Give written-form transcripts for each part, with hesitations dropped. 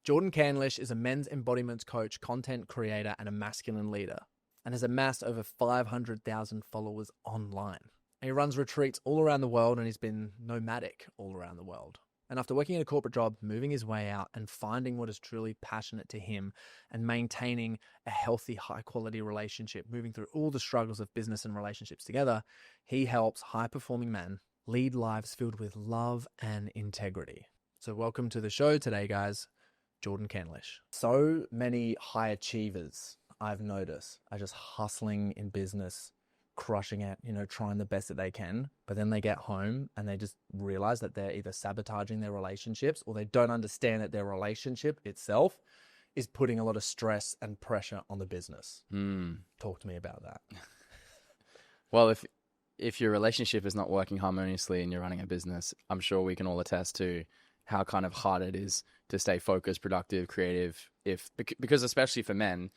Jordan Candlish is a men's embodiment coach, content creator, and a masculine leader, and has amassed over 500,000 followers online. And he runs retreats all around the world, and he's been nomadic all around the world. And after working in a corporate job, moving his way out and finding what is truly passionate to him and maintaining a healthy, high-quality relationship, moving through all the struggles of business and relationships together, he helps high-performing men lead lives filled with love and integrity. So welcome to the show today, guys. Jordan Candlish. So many high achievers I've noticed are just hustling in business, crushing it, trying the best that they can. But then they get home and they just realize that they're either sabotaging their relationships or they don't understand that their relationship itself is putting a lot of stress and pressure on the business. Talk to me about that. Well, if your relationship is not working harmoniously and you're running a business, I'm sure we can all attest to how kind of hard it is to stay focused, productive, creative. Because especially for men,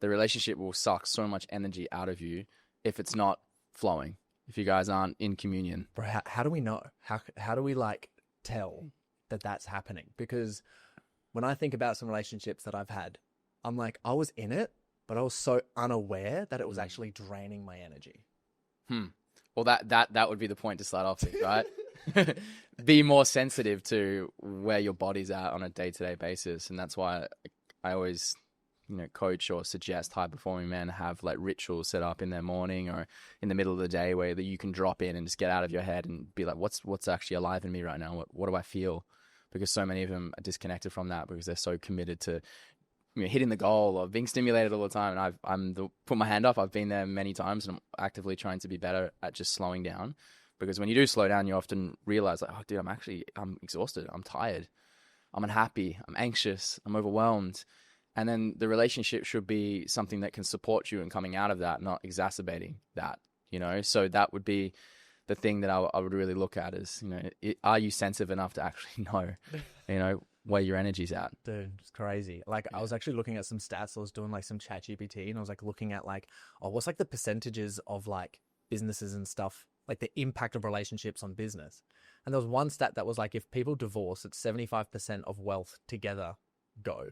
the relationship will suck so much energy out of you if it's not flowing, if you guys aren't in communion. Bro, how do we know? How do we tell that that's happening? Because when I think about some relationships that I've had, I'm like, I was in it, but I was so unaware that it was actually draining my energy. Well, that would be the point to start off with, right? Be more sensitive to where your body's at on a day-to-day basis. And that's why I always, coach or suggest high-performing men have rituals set up in their morning or in the middle of the day where you can drop in and just get out of your head and be like, what's actually alive in me right now? What do I feel? Because so many of them are disconnected from that because they're so committed to hitting the goal or being stimulated all the time. And put my hand up. I've been there many times, and I'm actively trying to be better at just slowing down. Because when you do slow down, you often realize, oh, dude, I'm exhausted. I'm tired. I'm unhappy. I'm anxious. I'm overwhelmed. And then the relationship should be something that can support you in coming out of that, not exacerbating that, So that would be the thing that I would really look at is, are you sensitive enough to actually know, where your energy's at? Dude, it's crazy. I was actually looking at some stats. I was doing some chat GPT, and I was looking at what's the percentages of businesses and stuff, the impact of relationships on business. And there was one stat that was if people divorce, it's 75% of wealth together go.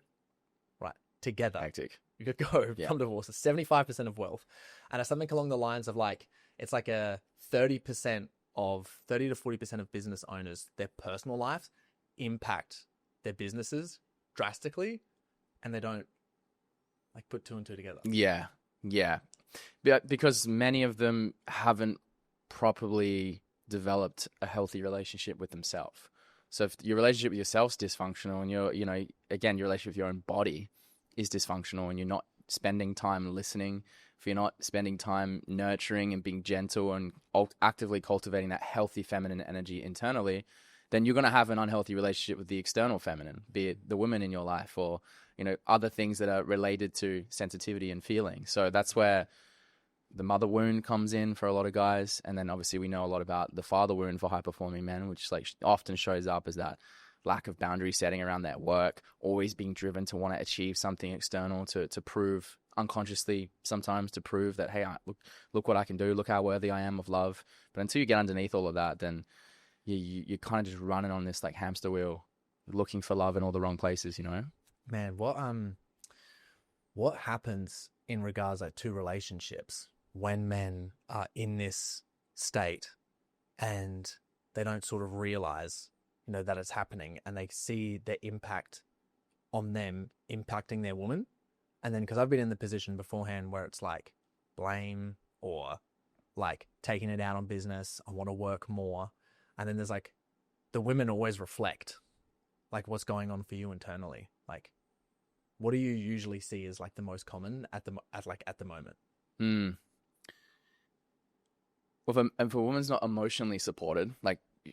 Right. Together. Hectic. You could go from divorce. It's 75% of wealth. And it's something along the lines of it's a 30 to 40% of business owners, their personal lives impact their businesses drastically, and they don't put two and two together. Yeah. Because many of them haven't properly developed a healthy relationship with themselves. So if your relationship with yourself's dysfunctional and your relationship with your own body is dysfunctional and you're not spending time listening, if you're not spending time nurturing and being gentle and actively cultivating that healthy feminine energy internally, then you're going to have an unhealthy relationship with the external feminine, be it the women in your life or, other things that are related to sensitivity and feeling. So that's where the mother wound comes in for a lot of guys. And then obviously we know a lot about the father wound for high-performing men, which often shows up as that lack of boundary setting around their work, always being driven to want to achieve something external to prove unconsciously sometimes to prove that, hey, look what I can do. Look how worthy I am of love. But until you get underneath all of that, then you're kind of just running on this hamster wheel, looking for love in all the wrong places, Man, what happens in regards to relationships when men are in this state and they don't sort of realize, that it's happening, and they see the impact on them impacting their woman? And then, because I've been in the position beforehand where it's blame or taking it out on business, I want to work more. And then there's the women always reflect what's going on for you internally. What do you usually see as the most common at the moment? Well, if a woman's not emotionally supported,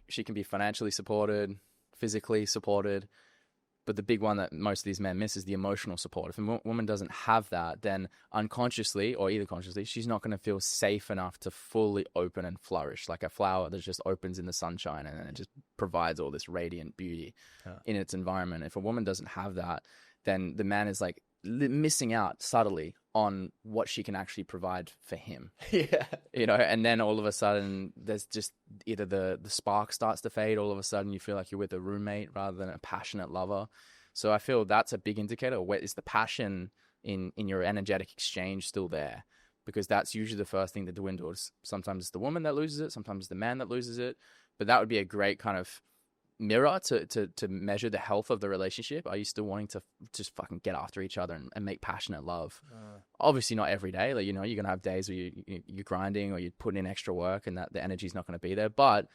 she can be financially supported, physically supported, but the big one that most of these men miss is the emotional support. If a woman doesn't have that, then unconsciously or either consciously, she's not going to feel safe enough to fully open and flourish like a flower that just opens in the sunshine and then it just provides all this radiant beauty in its environment. If a woman doesn't have that, then the man is missing out subtly on what she can actually provide for him. Yeah. And then all of a sudden there's just either the spark starts to fade. All of a sudden you feel like you're with a roommate rather than a passionate lover. So I feel that's a big indicator. Where is the passion in your energetic exchange still there? Because that's usually the first thing that dwindles. Sometimes it's the woman that loses it, sometimes it's the man that loses it. But that would be a great kind of mirror to measure the health of the relationship. Are you still wanting to just fucking get after each other and make passionate love? Obviously not every day. Like, you know, you're gonna have days where you're grinding or you're putting in extra work and that the energy's not going to be there. But a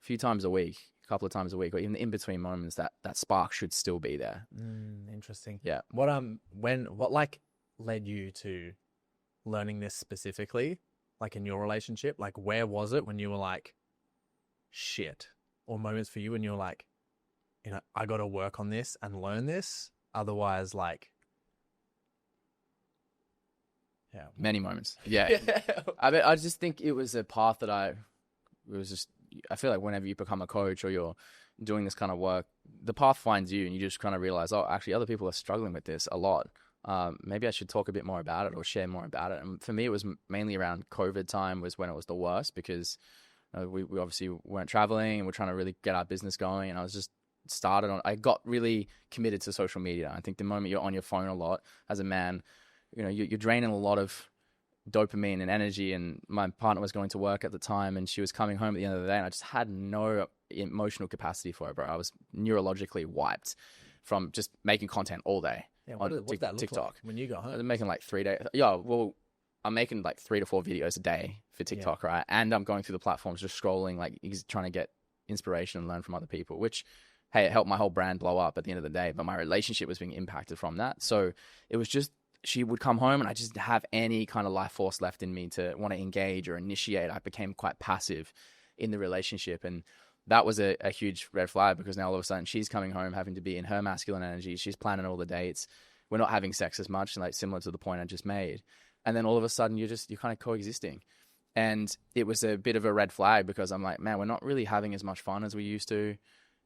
few times a week, a couple of times a week, or even in between moments, that spark should still be there. Interesting. Yeah. What like led you to learning this specifically, like in your relationship? Like, where was it when you were like, shit? Or moments for you when you're like, you know, I got to work on this and learn this. Otherwise, like, yeah. Many moments. Yeah. I just think it was a path that I feel like whenever you become a coach or you're doing this kind of work, the path finds you and you just kind of realize, oh, actually other people are struggling with this a lot. Maybe I should talk a bit more about it or share more about it. And for me, it was mainly around COVID time was when it was the worst, because we obviously weren't traveling and we're trying to really get our business going. And I was just I got really committed to social media. I think the moment you're on your phone a lot as a man, you know, you're draining a lot of dopamine and energy. And my partner was going to work at the time and she was coming home at the end of the day and I just had no emotional capacity for it, bro. I was neurologically wiped from just making content all day. Yeah, what did that look TikTok like when you got home? I'm making like 3 days. Yeah, well, I'm making like 3 to 4 videos a day for TikTok, right? And I'm going through the platforms, just scrolling, like trying to get inspiration and learn from other people, which, hey, it helped my whole brand blow up at the end of the day. But my relationship was being impacted from that. So it was just, she would come home and I just didn't have any kind of life force left in me to want to engage or initiate. I became quite passive in the relationship. And that was a huge red flag, because now all of a sudden she's coming home having to be in her masculine energy. She's planning all the dates. We're not having sex as much, like similar to the point I just made. And then all of a sudden you're kind of coexisting. And it was a bit of a red flag, because I'm like, man, we're not really having as much fun as we used to.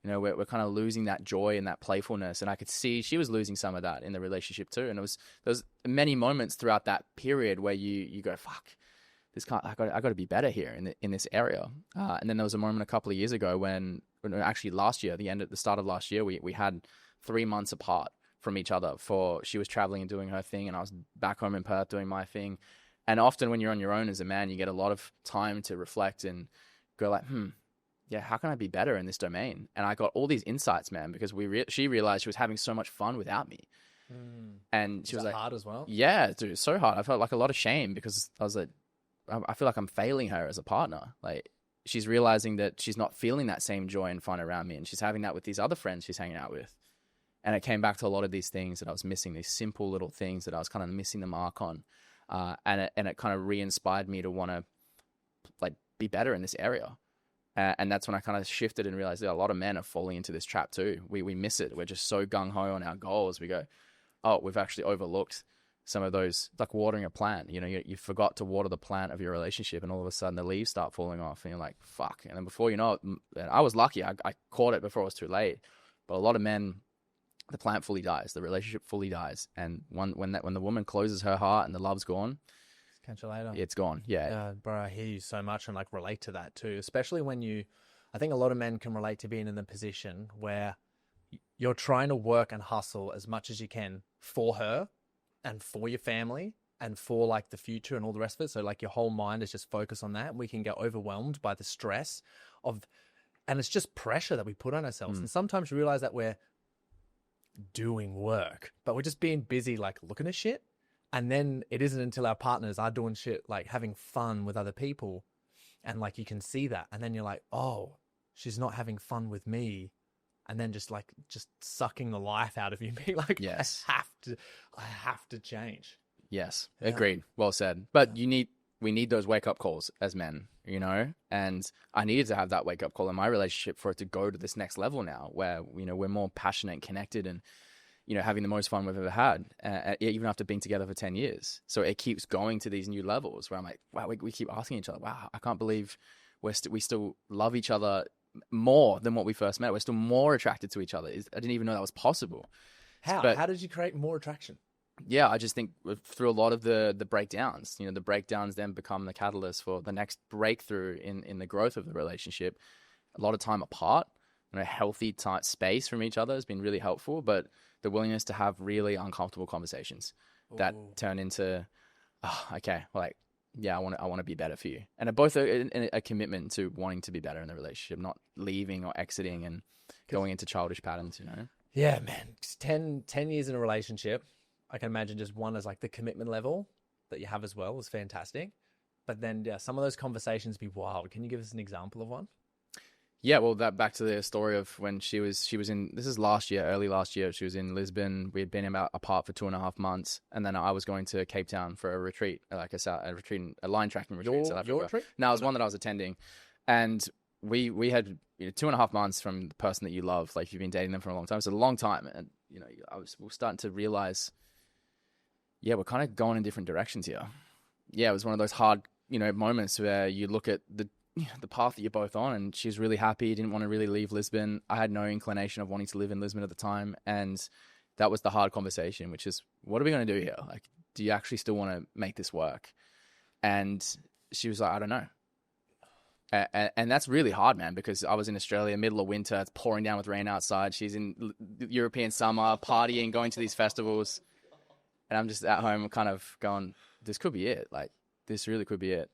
You know, we're kind of losing that joy and that playfulness. And I could see she was losing some of that in the relationship too. And there was many moments throughout that period where you go, fuck, I got to be better here in this area. And then there was a moment a couple of years ago when actually last year, the start of last year, we had 3 months apart from each other. She was traveling and doing her thing, and I was back home in Perth doing my thing. And often when you're on your own as a man, you get a lot of time to reflect and go like, yeah, how can I be better in this domain? And I got all these insights, man, because she realized she was having so much fun without me. And she was like, hard as well? Yeah, dude, it's so hard. I felt like a lot of shame, because I was like, I feel like I'm failing her as a partner. Like, she's realizing that she's not feeling that same joy and fun around me, and she's having that with these other friends she's hanging out with. And it came back to a lot of these things that I was missing, these simple little things that I was kind of missing the mark on. And it kind of re-inspired me to want to like be better in this area. And that's when I kind of shifted and realized that a lot of men are falling into this trap too. We miss it. We're just so gung-ho on our goals. We go, oh, we've actually overlooked some of those, like watering a plant. You know, you forgot to water the plant of your relationship, and all of a sudden the leaves start falling off and you're like, fuck. And then before you know it, I was lucky. I caught it before it was too late. But a lot of men, the plant fully dies, the relationship fully dies, and when the woman closes her heart and the love's gone, catch you later. It's gone. Yeah, bro, I hear you so much and like relate to that too. Especially when I think a lot of men can relate to being in the position where you're trying to work and hustle as much as you can for her and for your family and for like the future and all the rest of it. So like your whole mind is just focused on that. We can get overwhelmed by the stress and it's just pressure that we put on ourselves. And sometimes you realize that we're doing work, but we're just being busy, like looking at shit. And then it isn't until our partners are doing shit, like having fun with other people. And like, you can see that. And then you're like, oh, she's not having fun with me. And then just sucking the life out of you. Being like, yes, I have to change. Yes. Yeah. Agreed. Well said. But we need those wake up calls as men, you know, and I needed to have that wake up call in my relationship for it to go to this next level now, where, you know, we're more passionate and connected and, you know, having the most fun we've ever had, even after being together for 10 years. So it keeps going to these new levels where I'm like, wow, we keep asking each other, wow, I can't believe we still love each other more than what we first met. We're still more attracted to each other. I didn't even know that was possible. How did you create more attraction? Yeah, I just think through a lot of the breakdowns, you know, the breakdowns then become the catalyst for the next breakthrough in the growth of the relationship. A lot of time apart, you know, healthy tight space from each other has been really helpful, but the willingness to have really uncomfortable conversations that turn into, oh, okay, well, like, yeah, I want to be better for you. And both a commitment to wanting to be better in the relationship, not leaving or exiting and going into childish patterns, you know? Yeah, man. 10 years in a relationship, I can imagine just one as like the commitment level that you have as well is fantastic. But then, yeah, some of those conversations be wild. Can you give us an example of one? Yeah, well, that back to the story of when she was in, this is last year, early last year, she was in Lisbon. We had been apart for 2.5 months, and then I was going to Cape Town for a retreat, like a line tracking retreat in South Africa. Your retreat? No, it was one that I was attending, and we had 2.5 months from the person that you love, like you've been dating them for a long time. It's a long time, and we're starting to realize, yeah, we're kind of going in different directions here. Yeah, it was one of those hard, moments where you look at the path that you're both on, and she was really happy, didn't want to really leave Lisbon. I had no inclination of wanting to live in Lisbon at the time, and that was the hard conversation, which is, what are we going to do here? Like, do you actually still want to make this work? And she was like, I don't know. And that's really hard, man, because I was in Australia, middle of winter, it's pouring down with rain outside. She's in European summer, partying, going to these festivals, and I'm just at home kind of going, this could be it. Like, this really could be it.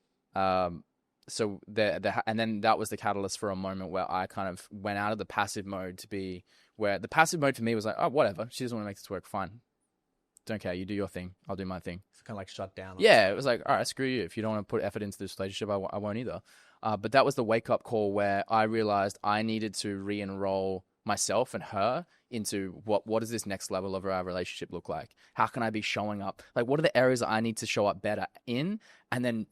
So and then that was the catalyst for a moment where I kind of went out of the passive mode to be where the passive mode for me was like, oh, whatever. She doesn't want to make this work. Fine. Don't care. You do your thing. I'll do my thing. It's kind of like shut down. Yeah. It was like, all right, screw you. If you don't want to put effort into this relationship, I won't either. But that was the wake up call where I realized I needed to re-enroll myself and her into what does this next level of our relationship look like? How can I be showing up? Like, what are the areas that I need to show up better in? And then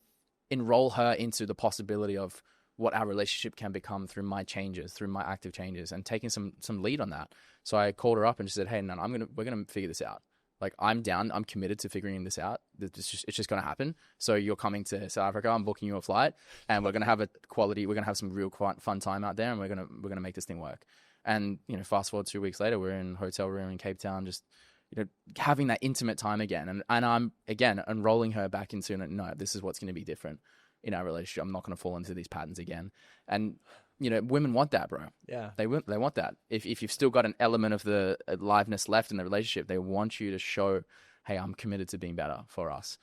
enroll her into the possibility of what our relationship can become through my changes, through my active changes, and taking some lead on that. So I called her up and she said, hey, no, we're going to figure this out. Like, I'm down. I'm committed to figuring this out. It's just going to happen. So you're coming to South Africa. I'm booking you a flight, and we're going to have we're going to have some real fun time out there, and we're going to make this thing work. And, fast forward 2 weeks later, we're in a hotel room in Cape Town, just, having that intimate time again. And I'm, again, enrolling her back into, no, this is what's going to be different in our relationship. I'm not going to fall into these patterns again. And, women want that, bro. Yeah. They want that. If you've still got an element of the aliveness left in the relationship, they want you to show, hey, I'm committed to being better for us,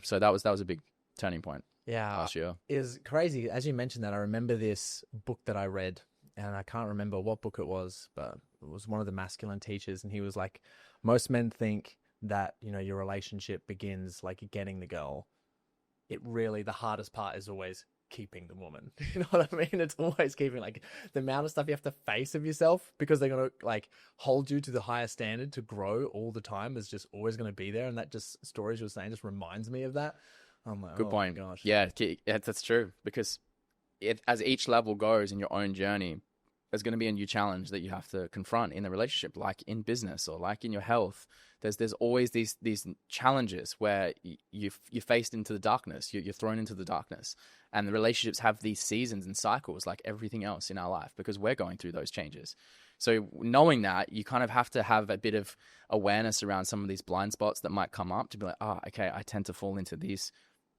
So that was a big turning point. Yeah. Last year. It was crazy. As you mentioned that, I remember this book that I read, and I can't remember what book it was, but it was one of the masculine teachers. And he was like, most men think that, your relationship begins like getting the girl. The hardest part is always keeping the woman. You know what I mean? It's always keeping, like, the amount of stuff you have to face of yourself, because they're going to like hold you to the higher standard to grow all the time, is just always going to be there. And that just, stories you were saying just reminds me of that. I'm like, good point. Gosh. Yeah, that's true. Because as each level goes in your own journey, there's going to be a new challenge that you have to confront in the relationship, like in business or like in your health. There's always these challenges where you're faced into the darkness. You're thrown into the darkness, and the relationships have these seasons and cycles like everything else in our life, because we're going through those changes. So knowing that, you kind of have to have a bit of awareness around some of these blind spots that might come up to be like, okay, I tend to fall into these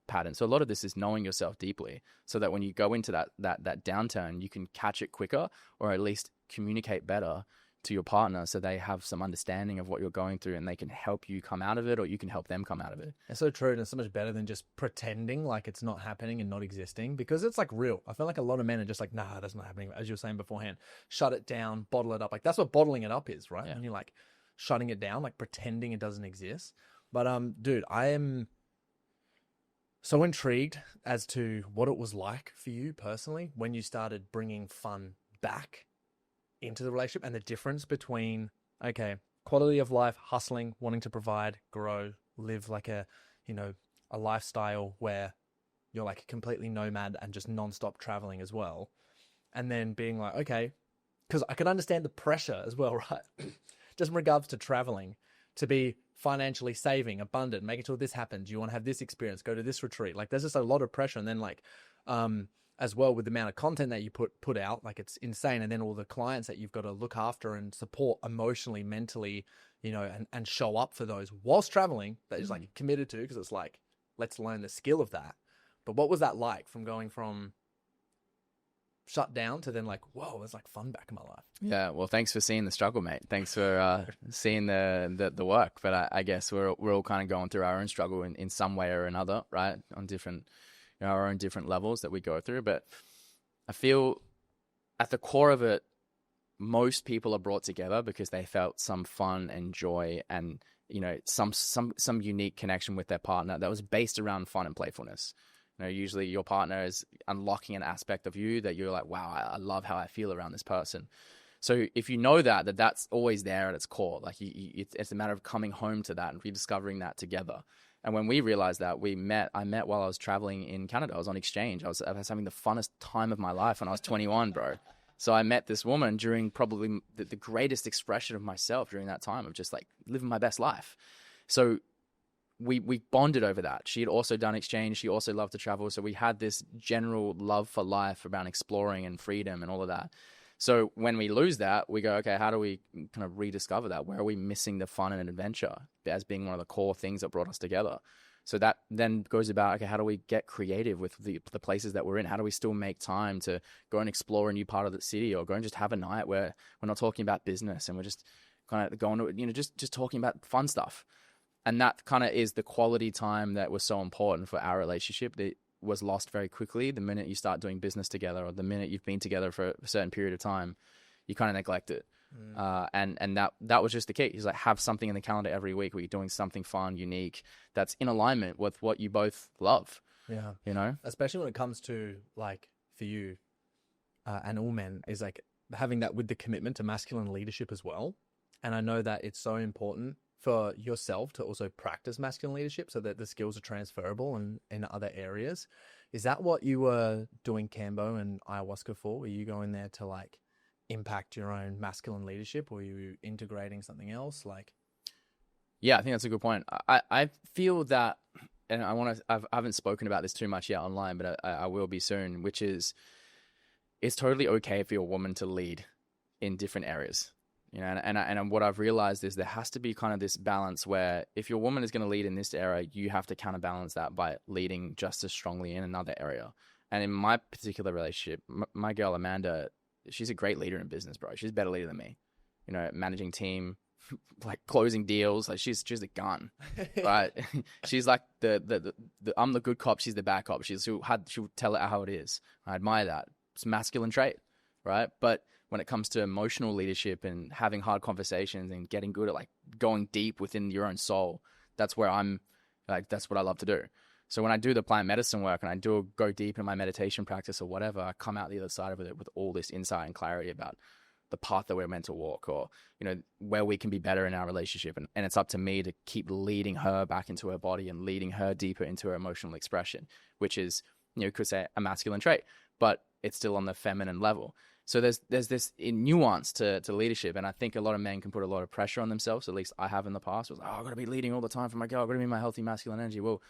patterns. So a lot of this is knowing yourself deeply, so that when you go into that downturn, you can catch it quicker, or at least communicate better to your partner, so they have some understanding of what you're going through, and they can help you come out of it, or you can help them come out of it. It's so true, and it's so much better than just pretending like it's not happening and not existing, because it's like real. I feel like a lot of men are just like, nah, that's not happening. As you were saying beforehand, shut it down, bottle it up. Like, that's what bottling it up is, right? Yeah. And you're like shutting it down, like pretending it doesn't exist. But dude, I am so intrigued as to what it was like for you personally when you started bringing fun back into the relationship, and the difference between, okay, quality of life, hustling, wanting to provide, grow, live like a lifestyle where you're like completely nomad and just nonstop traveling as well. And then being like, okay, because I can understand the pressure as well, right? Just in regards to traveling, to be financially saving, abundant, making sure this happens. You want to have this experience, go to this retreat. Like, there's just a lot of pressure. And then like, as well, with the amount of content that you put out, like, it's insane. And then all the clients that you've got to look after and support emotionally, mentally, and show up for those whilst traveling, that is like committed to, because it's like, let's learn the skill of that. But what was that like, from going from shut down to then like, whoa, there's like fun back in my life. Yeah, well, thanks for seeing the struggle, mate. Thanks for seeing the work. But I guess we're all kind of going through our own struggle in some way or another, right? On different, our own different levels that we go through. But I feel at the core of it, most people are brought together because they felt some fun and joy and, some unique connection with their partner that was based around fun and playfulness. Usually your partner is unlocking an aspect of you that you're like, wow, I love how I feel around this person. So if you know that's always there at its core, like it's a matter of coming home to that and rediscovering that together. And when we realized that, I met while I was traveling in Canada. I was on exchange. I was having the funnest time of my life when I was 21, bro. So I met this woman during probably the greatest expression of myself during that time of just like living my best life. So we bonded over that. She had also done exchange. She also loved to travel. So we had this general love for life around exploring and freedom and all of that. So when we lose that, we go, okay, how do we kind of rediscover that? Where are we missing the fun and adventure as being one of the core things that brought us together? So that then goes about, okay, how do we get creative with the places that we're in? How do we still make time to go and explore a new part of the city, or go and just have a night where we're not talking about business and we're just kind of going to, just talking about fun stuff. And that kind of is the quality time that was so important for our relationship that was lost very quickly. The minute you start doing business together, or the minute you've been together for a certain period of time, you kind of neglect it. And that was just the key. He's like, have something in the calendar every week where you're doing something fun, unique, that's in alignment with what you both love. Yeah. Especially when it comes to like for you and all men, is like having that with the commitment to masculine leadership as well. And I know that it's so important for yourself to also practice masculine leadership so that the skills are transferable and in other areas. Is that what you were doing Cambo and ayahuasca for? Were you going there to like impact your own masculine leadership, or were you integrating something else? Like, yeah, I think that's a good point. I feel that, and I haven't spoken about this too much yet online, but I will be soon, which is, it's totally okay for your woman to lead in different areas. And what I've realized is there has to be kind of this balance where if your woman is going to lead in this area, you have to counterbalance that by leading just as strongly in another area. And in my particular relationship, my girl Amanda, she's a great leader in business, bro. She's a better leader than me. Managing team, like closing deals. Like she's a gun, right? She's like the I'm the good cop. She's the bad cop. She'll tell it how it is. I admire that. It's a masculine trait, right? But when it comes to emotional leadership and having hard conversations and getting good at like going deep within your own soul, that's where I'm like, that's what I love to do. So when I do the plant medicine work and I go deep in my meditation practice or whatever, I come out the other side of it with all this insight and clarity about the path that we're meant to walk, or, where we can be better in our relationship. And it's up to me to keep leading her back into her body and leading her deeper into her emotional expression, which is, you could say a masculine trait, but it's still on the feminine level. So there's this nuance to leadership, and I think a lot of men can put a lot of pressure on themselves. At least I have in the past. Was like, I've got to be leading all the time for my girl. I've got to be my healthy masculine energy. Well,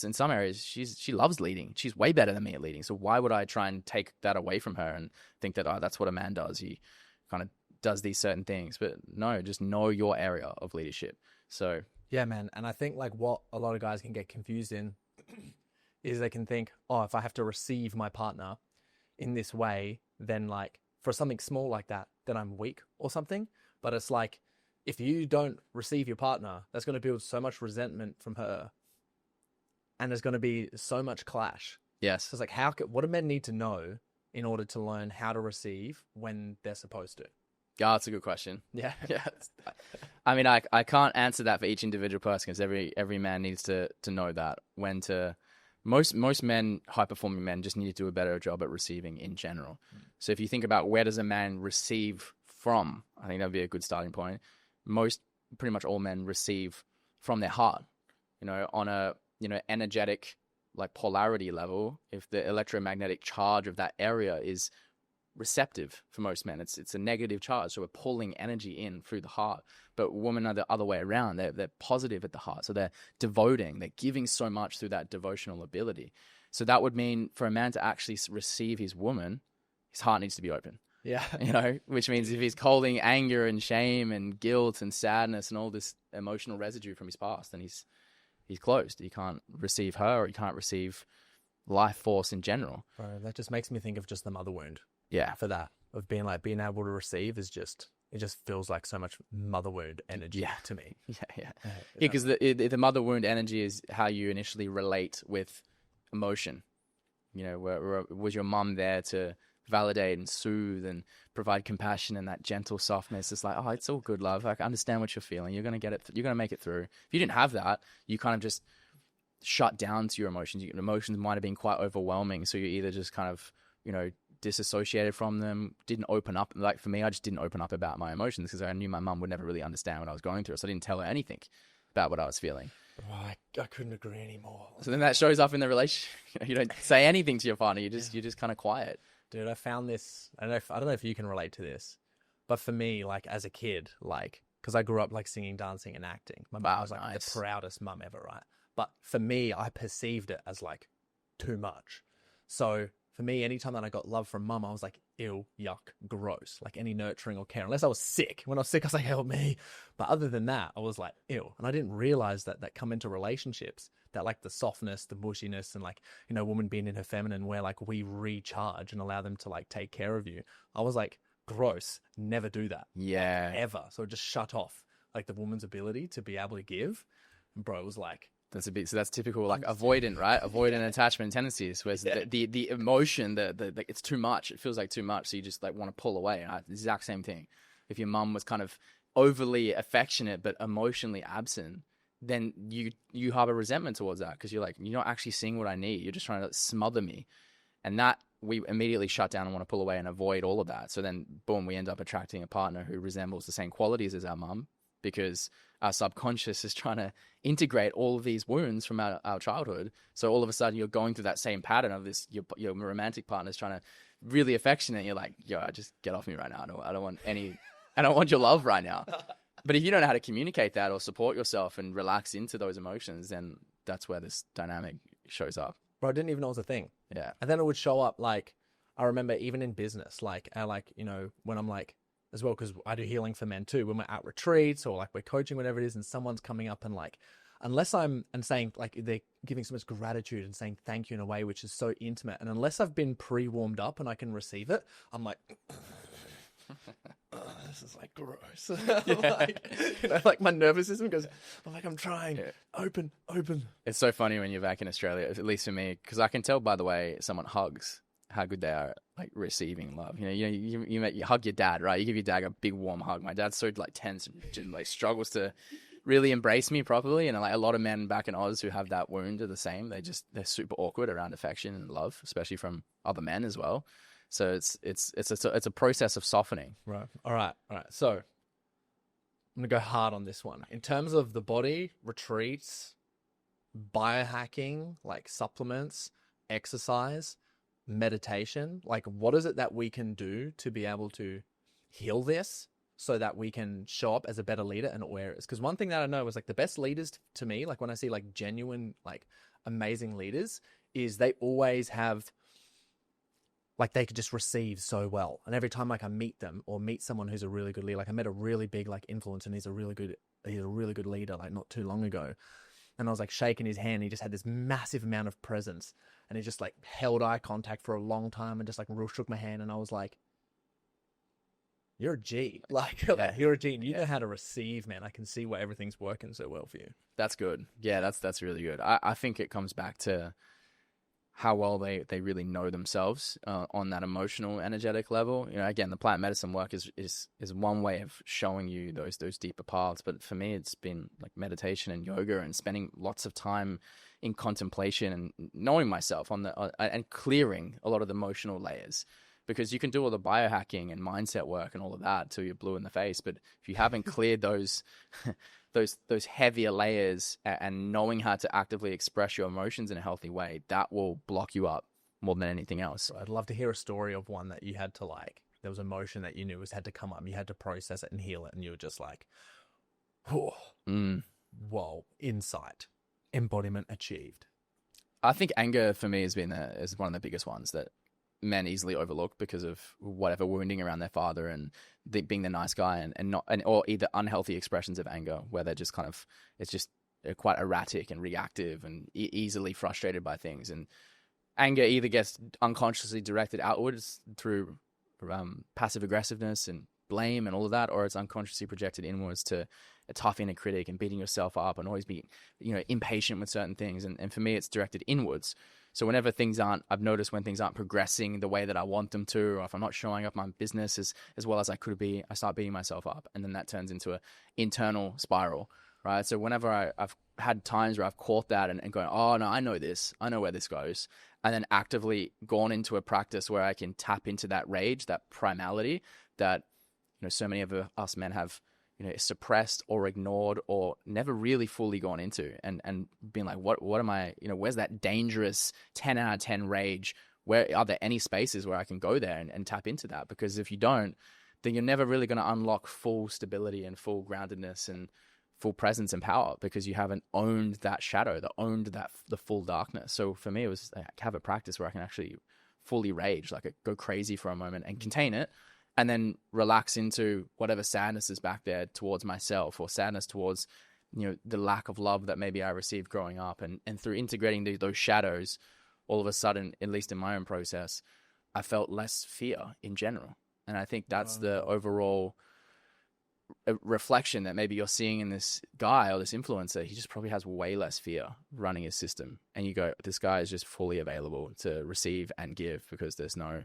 in some areas, she loves leading. She's way better than me at leading. So why would I try and take that away from her and think that that's what a man does? He kind of does these certain things. But no, just know your area of leadership. So yeah, man. And I think like what a lot of guys can get confused in is they can think, oh, if I have to receive my partner in this way, then like for something small like that, then I'm weak or something. But it's like, if you don't receive your partner, that's going to build so much resentment from her, and there's going to be so much clash. Yes. So it's like, what do men need to know in order to learn how to receive when they're supposed to? Yeah, that's a good question. Yeah. Yeah. I mean, I can't answer that for each individual person, because every man needs to know that when to. Most men, high-performing men, just need to do a better job at receiving in general. So if you think about where does a man receive from, I think that would be a good starting point. Pretty much all men receive from their heart. On a energetic like polarity level, if the electromagnetic charge of that area is receptive for most men, it's a negative charge, so we're pulling energy in through the heart. But women are the other way around. They're positive at the heart, so they're devoting, they're giving so much through that devotional ability. So that would mean for a man to actually receive his woman, his heart needs to be open. Yeah. Which means if he's holding anger and shame and guilt and sadness and all this emotional residue from his past, then he's closed. He can't receive her, or he can't receive life force in general. Bro, that just makes me think of just the mother wound. Yeah. for that, of being able to receive is just, it just feels like so much mother wound energy to me. Yeah. Because the mother wound energy is how you initially relate with emotion. Was your mum there to validate and soothe and provide compassion and that gentle softness? It's like, oh, it's all good, love. I understand what you're feeling. You're gonna get it. You're gonna make it through. If you didn't have that, you kind of just shut down to your emotions. Your emotions might have been quite overwhelming, so you're either just kind of disassociated from them, didn't open up. Like for me, I just didn't open up about my emotions because I knew my mum would never really understand what I was going through, so I didn't tell her anything about what I was feeling. Oh, I couldn't agree anymore. So then that shows up in the relationship. You don't say anything to your partner. You're just kind of quiet. Dude, I found this. I don't know if you can relate to this, but for me, like as a kid, like because I grew up like singing, dancing, and acting. My mum was like nice. the proudest mum ever, right? But for me, I perceived it as like too much. So for me, anytime that I got love from mum, I was like, ew, yuck, gross. Like any nurturing or care, unless I was sick. When I was sick, I was like, help me. But other than that, I was like, ew. And I didn't realize that come into relationships, that like the softness, the mushiness, and like, woman being in her feminine, where like we recharge and allow them to like take care of you. I was like, gross, never do that. Yeah. Like, ever. So just shut off like the woman's ability to be able to give. And bro, it was like, so that's typical, like avoidant, right? Avoidant attachment tendencies, where the emotion, the it's too much. It feels like too much, so you just like want to pull away. The exact same thing. If your mum was kind of overly affectionate but emotionally absent, then you harbor resentment towards that because you're like, you're not actually seeing what I need. You're just trying to smother me, and that we immediately shut down and want to pull away and avoid all of that. So then, boom, we end up attracting a partner who resembles the same qualities as our mum, because our subconscious is trying to integrate all of these wounds from our childhood. So all of a sudden you're going through that same pattern of this, your romantic partner is trying to really affectionate. You're like, yo, just get off me right now. I don't want your love right now. But if you don't know how to communicate that or support yourself and relax into those emotions, then that's where this dynamic shows up. Bro, I didn't even know it was a thing. Yeah. And then it would show up like, I remember even in business, like, when I'm like, as well, because I do healing for men too, when we're at retreats or like we're coaching, whatever it is, and someone's coming up and like, unless I'm and saying like they're giving so much gratitude and saying thank you in a way which is so intimate, and unless I've been pre-warmed up and I can receive it, I'm like, this is like gross. Like my nervous system goes, I'm like, I'm trying, open. It's so funny when you're back in Australia, at least for me, because I can tell by the way someone hugs how good they are at like receiving love. You hug your dad, right? You give your dad a big warm hug. My dad's so like tense and like struggles to really embrace me properly, and like a lot of men back in Oz who have that wound are the same. They're super awkward around affection and love, especially from other men as well. So it's a process of softening. Right. All right. So I'm gonna go hard on this one in terms of the body, retreats, biohacking, like supplements, exercise, meditation. Like, what is it that we can do to be able to heal this so that we can show up as a better leader and aware it? Because one thing that I know is like the best leaders to me, like when I see like genuine, like amazing leaders, is they always have like they could just receive so well. And every time like I meet them or meet someone who's a really good leader, like I met a really big like influencer, and he's a really good leader like not too long ago. And I was like shaking his hand. He just had this massive amount of presence, and he just like held eye contact for a long time and just like real shook my hand. And I was like, you're a G. Like, you're a G, and you know how to receive, man. I can see why everything's working so well for you. That's good. Yeah, that's really good. I think it comes back to how well they really know themselves on that emotional, energetic level. Again, the plant medicine work is one way of showing you those deeper paths. But for me, it's been like meditation and yoga and spending lots of time in contemplation and knowing myself and clearing a lot of the emotional layers. Because you can do all the biohacking and mindset work and all of that till you're blue in the face, but if you haven't cleared those heavier layers and knowing how to actively express your emotions in a healthy way, that will block you up more than anything else. I'd love to hear a story of one that you had to like, there was emotion that you knew had to come up, you had to process it and heal it, and you were just like, whoa, insight, embodiment achieved. I think anger for me is one of the biggest ones that men easily overlook because of whatever wounding around their father and being the nice guy or either unhealthy expressions of anger where they're just kind of, it's just quite erratic and reactive and easily frustrated by things. And anger either gets unconsciously directed outwards through passive aggressiveness and blame and all of that, or it's unconsciously projected inwards to a tough inner critic and beating yourself up and always be, impatient with certain things. And for me, it's directed inwards. So whenever I've noticed when things aren't progressing the way that I want them to, or if I'm not showing up my business as well as I could be, I start beating myself up. And then that turns into an internal spiral, right? So whenever I've had times where I've caught that and going, oh no, I know this, I know where this goes. And then actively gone into a practice where I can tap into that rage, that primality that, so many of us men have, suppressed or ignored or never really fully gone into, and being like, what am I, where's that dangerous 10 out of 10 rage? Where are there any spaces where I can go there and tap into that? Because if you don't, then you're never really going to unlock full stability and full groundedness and full presence and power, because you haven't owned that shadow, the full darkness. So for me, it was like, have a practice where I can actually fully rage, like go crazy for a moment and contain it, and then relax into whatever sadness is back there towards myself, or sadness towards, the lack of love that maybe I received growing up. And through integrating those shadows, all of a sudden, at least in my own process, I felt less fear in general. And I think that's the overall reflection that maybe you're seeing in this guy or this influencer. He just probably has way less fear running his system. And you go, this guy is just fully available to receive and give, because there's no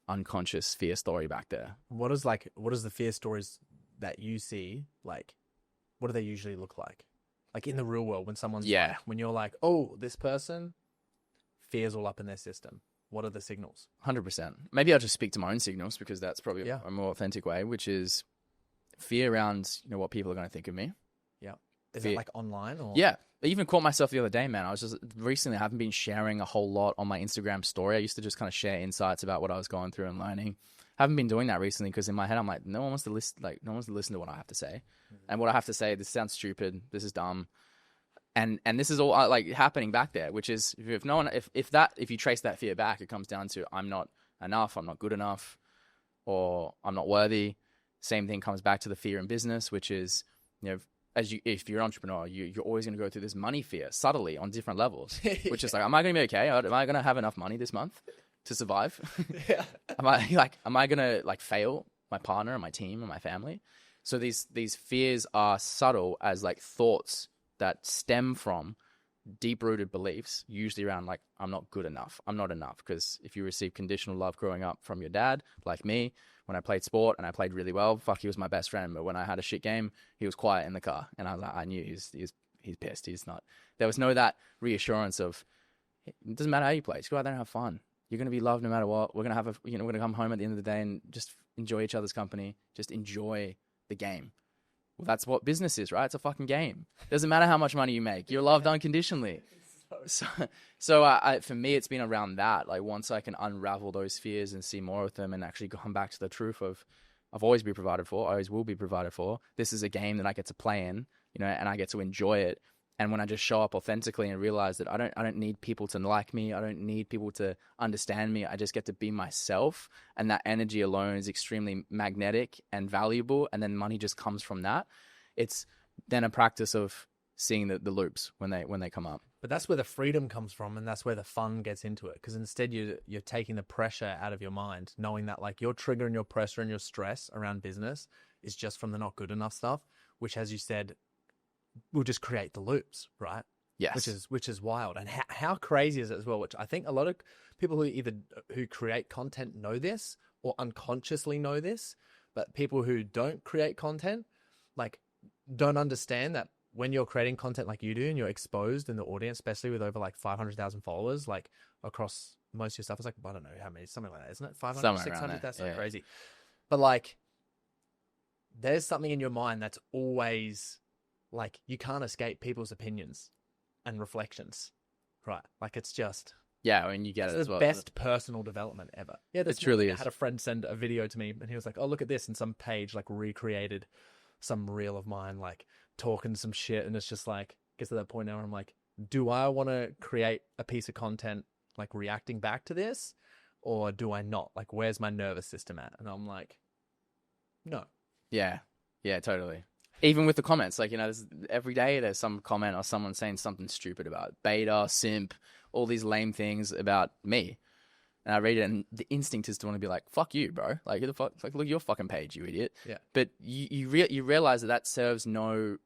unconscious fear story back there. What is the fear stories that you see? Like, what do they usually look like? Like in the real world, when someone's when you're like, oh, this person, fear's all up in their system. What are the signals? 100%. Maybe I'll just speak to my own signals, because that's probably a more authentic way, which is fear around, what people are going to think of me. Yeah. Is it like online or? Yeah. I even caught myself the other day, man. I haven't been sharing a whole lot on my Instagram story. I used to just kind of share insights about what I was going through and learning. Haven't been doing that recently, because in my head, I'm like, no one wants to listen to what I have to say. And what I have to say, this sounds stupid. This is dumb. And this is all like happening back there, which is if you trace that fear back, it comes down to, I'm not enough, I'm not good enough, or I'm not worthy. Same thing comes back to the fear in business, which is, if you're an entrepreneur, you're always going to go through this money fear subtly on different levels, which is like, am I going to be okay? Am I going to have enough money this month to survive? Yeah. Am I going to like fail my partner and my team and my family? So these fears are subtle as like thoughts that stem from deep-rooted beliefs, usually around like, I'm not good enough, I'm not enough. Because if you receive conditional love growing up from your dad, like me, when I played sport and I played really well, he was my best friend. But when I had a shit game, he was quiet in the car, and I knew he's pissed. He's not. There was no that reassurance of, it doesn't matter how you play, just go out there and have fun. You're gonna be loved no matter what. We're gonna we're gonna come home at the end of the day and just enjoy each other's company. Just enjoy the game. Well, that's what business is, right? It's a fucking game. Doesn't matter how much money you make. You're loved unconditionally. So for me, it's been around that. Like, once I can unravel those fears and see more of them, and actually come back to the truth of, I've always been provided for. I always will be provided for. This is a game that I get to play in, and I get to enjoy it. And when I just show up authentically and realize that I don't need people to like me, I don't need people to understand me, I just get to be myself, and that energy alone is extremely magnetic and valuable, and then money just comes from that. It's then a practice of seeing the loops when they come up. But that's where the freedom comes from, and that's where the fun gets into it, because instead you're taking the pressure out of your mind, knowing that like your trigger and your pressure and your stress around business is just from the not good enough stuff, which, as you said, will just create the loops, right? Yes. Which is wild. And how crazy is it as well, which I think a lot of people who create content know this, or unconsciously know this, but people who don't create content, like, don't understand that when you're creating content like you do, and you're exposed in the audience, especially with over like 500,000 followers, like across most of your stuff, is like, I don't know how many, something like that, isn't it? 500, 600, that's not crazy. But like, there's something in your mind that's always like, you can't escape people's opinions and reflections, right? Like, it's just, yeah, I mean, you get it as well. The best personal development ever. Yeah, it truly is. I had a friend send a video to me, and he was like, oh, look at this, and some page like recreated some reel of mine, like talking some shit, and it's just like, gets to that point now where I'm like, do I want to create a piece of content like reacting back to this, or do I not? Like, where's my nervous system at? And I'm like, no. Yeah, totally. Even with the comments, like, every day there's some comment or someone saying something stupid about beta, simp, all these lame things about me. and I read it, and the instinct is to want to be like, fuck you, bro. Like, who the fuck, like, look at your fucking page, you idiot. Yeah. But you realize that serves no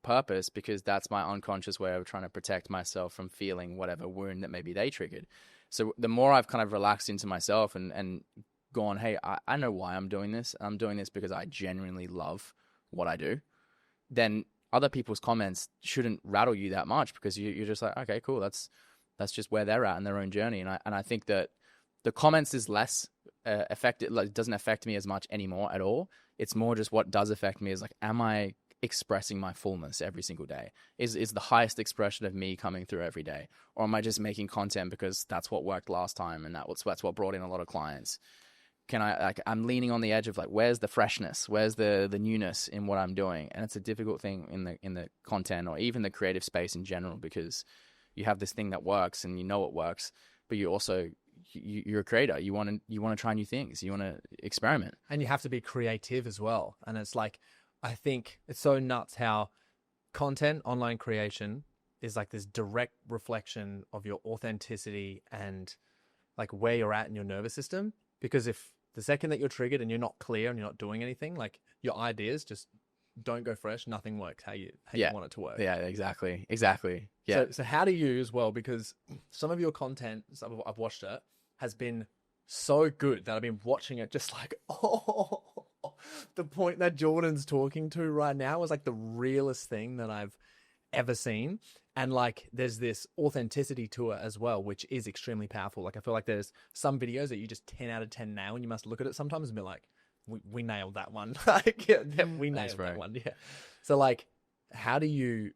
purpose, because that's my unconscious way of trying to protect myself from feeling whatever wound that maybe they triggered. So the more I've kind of relaxed into myself and gone, hey, I know why I'm doing this. I'm doing this because I genuinely love what I do. Then other people's comments shouldn't rattle you that much, because you're just like, okay, cool. That's just where they're at in their own journey. And I think that the comments is less affected. Like, it doesn't affect me as much anymore at all. It's more just what does affect me is like, am I expressing my fullness every single day? Is the highest expression of me coming through every day? Or am I just making content because that's what worked last time and that's what brought in a lot of clients? I'm leaning on the edge of like, where's the freshness? Where's the newness in what I'm doing? And it's a difficult thing in the content or even the creative space in general, because you have this thing that works and you know it works, but you also you're a creator. You want to try new things. You want to experiment, and you have to be creative as well. And it's like, I think it's so nuts how content, online creation is like this direct reflection of your authenticity and like where you're at in your nervous system. Because if the second that you're triggered and you're not clear and you're not doing anything, like your ideas just don't go fresh, nothing works how you want it to work. Yeah, exactly. Yeah. So how do you as well? Because some of your content, I've watched it, has been so good that I've been watching it just like, oh, the point that Jordan's talking to right now was like the realest thing that I've ever seen. And like, there's this authenticity to it as well, which is extremely powerful. Like, I feel like there's some videos that you just 10 out of 10 nail, and you must look at it sometimes and be like, we nailed that one. Like, yeah, we nailed that one. Yeah. So like, how do you,